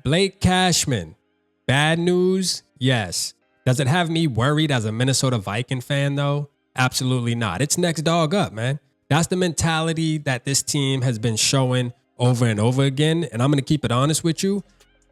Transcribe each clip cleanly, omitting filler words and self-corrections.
Blake Cashman, bad news? Yes. Does it have me worried as a Minnesota Viking fan, though? Absolutely not. It's next dog up, man. That's the mentality that this team has been showing over and over again. And I'm going to keep it honest with you.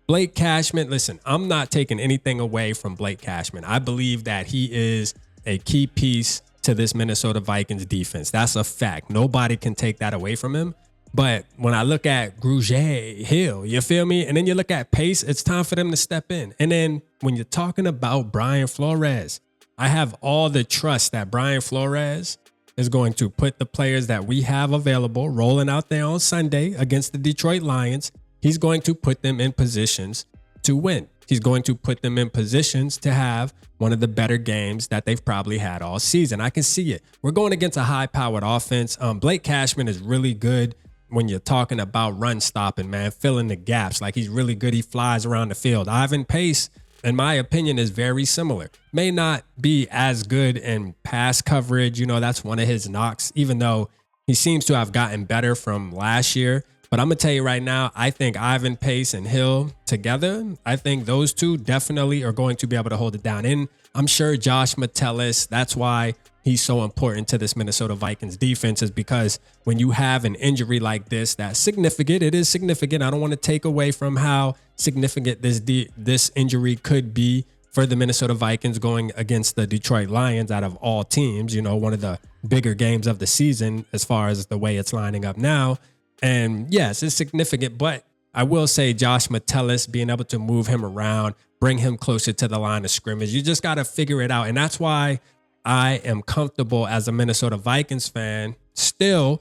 Blake Cashman, listen, I'm not taking anything away from Blake Cashman. I believe that he is a key piece to this Minnesota Vikings defense. That's a fact. Nobody can take that away from him. But when I look at Grugier, Hill, you feel me? And then you look at Pace, it's time for them to step in. And then when you're talking about Brian Flores, I have all the trust that Brian Flores is going to put the players that we have available rolling out there on Sunday against the Detroit Lions. He's going to put them in positions to win. He's going to put them in positions to have one of the better games that they've probably had all season. I can see it. We're going against a high-powered offense. Blake Cashman is really good when you're talking about run stopping, man, filling the gaps. Like, he's really good. He flies around the field. Ivan Pace, in my opinion, is very similar. May not be as good in pass coverage. You know, that's one of his knocks, even though he seems to have gotten better from last year. But I'm going to tell you right now, I think Ivan Pace and Hill together, I think those two definitely are going to be able to hold it down. And I'm sure Josh Metellus, that's why he's so important to this Minnesota Vikings defense, is because when you have an injury like this, that's significant. It is significant. I don't want to take away from how significant this injury could be for the Minnesota Vikings going against the Detroit Lions out of all teams. You know, one of the bigger games of the season as far as the way it's lining up now. And yes, it's significant, but I will say Josh Metellus, being able to move him around, bring him closer to the line of scrimmage, you just got to figure it out. And that's why I am comfortable as a Minnesota Vikings fan still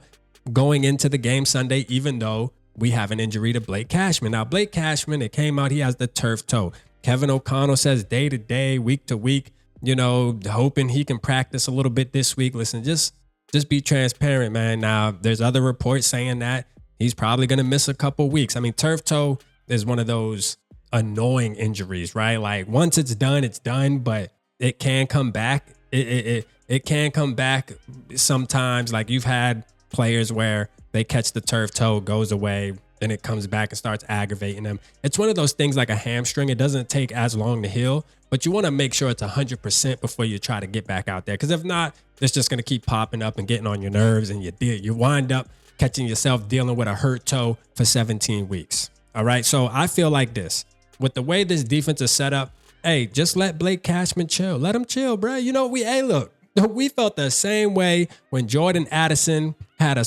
going into the game Sunday, even though we have an injury to Blake Cashman. Now, Blake Cashman, it came out, he has the turf toe. Kevin O'Connell says day to day, week to week, you know, hoping he can practice a little bit this week. Listen, just be transparent, man. Now, there's other reports saying that he's probably going to miss a couple weeks. I mean, turf toe is one of those annoying injuries, right? Like, once it's done, but it can come back. It can come back sometimes. Like, you've had players where they catch the turf toe, goes away, and it comes back and starts aggravating them. It's one of those things like a hamstring. It doesn't take as long to heal, but you want to make sure it's 100% before you try to get back out there. Because if not, it's just going to keep popping up and getting on your nerves, and you wind up catching yourself dealing with a hurt toe for 17 weeks. All right, so I feel like this. With the way this defense is set up, hey, just let Blake Cashman chill. Let him chill, bro. You know, look, we felt the same way when Jordan Addison had a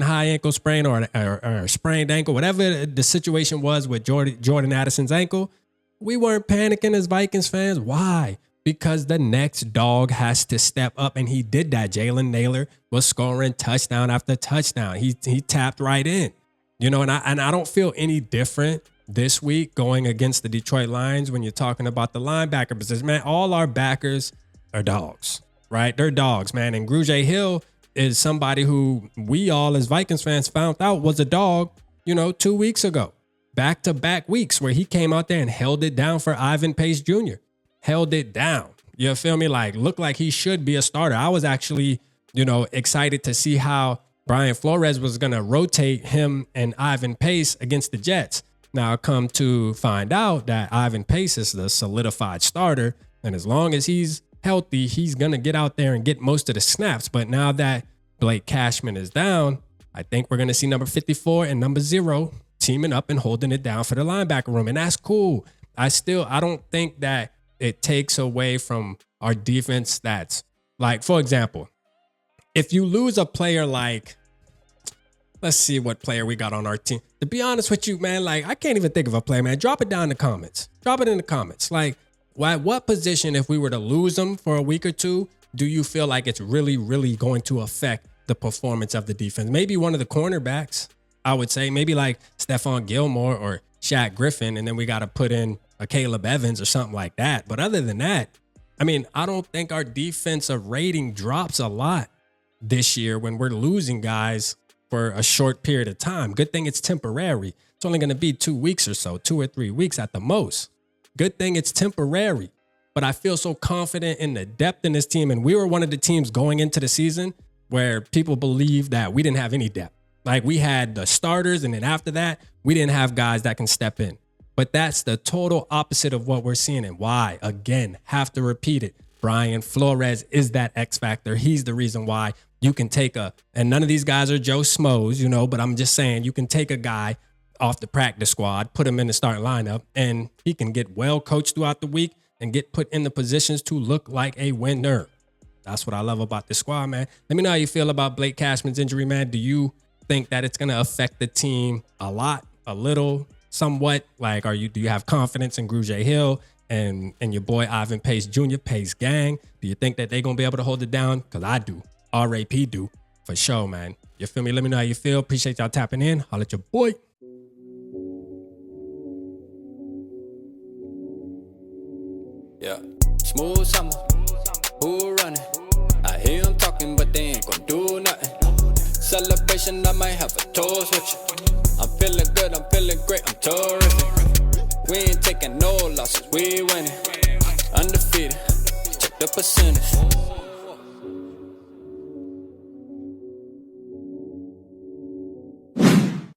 high ankle sprain or a sprained ankle, whatever the situation was with Jordan Addison's ankle. We weren't panicking as Vikings fans. Why? Because the next dog has to step up, and he did that. Jalen Naylor was scoring touchdown after touchdown. He tapped right in, you know, and I don't feel any different this week going against the Detroit Lions when you're talking about the linebacker position. Man, all our backers are dogs, right? They're dogs, man. And Grugier Hill is somebody who we all as Vikings fans found out was a dog, you know, 2 weeks ago. Back-to-back weeks where he came out there and held it down for Ivan Pace Jr. Held it down. You feel me? Like, looked like he should be a starter. I was actually, you know, excited to see how Brian Flores was going to rotate him and Ivan Pace against the Jets. Now, I come to find out that Ivan Pace is the solidified starter, and as long as he's healthy, he's going to get out there and get most of the snaps. But now that Blake Cashman is down, I think we're going to see number 54 and number 0 teaming up and holding it down for the linebacker room, and that's cool. I don't think that it takes away from our defense. That's like, for example, if you lose a player like, let's see what player we got on our team. To be honest with you, man, like, I can't even think of a player, man. Drop it down in the comments. Drop it in the comments. Like, at what position, if we were to lose them for a week or two, do you feel like it's really, really going to affect the performance of the defense? Maybe one of the cornerbacks, I would say. Maybe like Stephon Gilmore or Shaq Griffin, and then we got to put in a Caleb Evans or something like that. But other than that, I mean, I don't think our defensive rating drops a lot this year when we're losing guys for a short period of time. Good thing it's temporary. It's only going to be 2 weeks or so, 2 or 3 weeks at the most. Good thing it's temporary. But I feel so confident in the depth in this team. And we were one of the teams going into the season where people believed that we didn't have any depth. Like, we had the starters, and then after that, we didn't have guys that can step in. But that's the total opposite of what we're seeing. And why? Again, have to repeat it. Brian Flores is that X factor. He's the reason why you can take and none of these guys are Joe Schmoes, but I'm just saying you can take a guy off the practice squad, put him in the starting lineup, and he can get well coached throughout the week and get put in the positions to look like a winner. That's what I love about this squad, man. Let me know how you feel about Blake Cashman's injury, man. Do you think that it's going to affect the team a lot, a little, somewhat? Like, do you have confidence in Grugier Hill and your boy Ivan Pace Jr., Pace Gang? Do you think that they're going to be able to hold it down? Because I do. RAP do. For sure, man. You feel me? Let me know how you feel. Appreciate y'all tapping in. Holla at your boy. Yeah. Smooth summer. Who running? I hear them talking, but they ain't gonna do nothing. Celebration, I might have a toast with you. I'm feeling good, I'm feeling great, I'm terrific. We ain't taking no losses, we winning. Undefeated, check the percentage.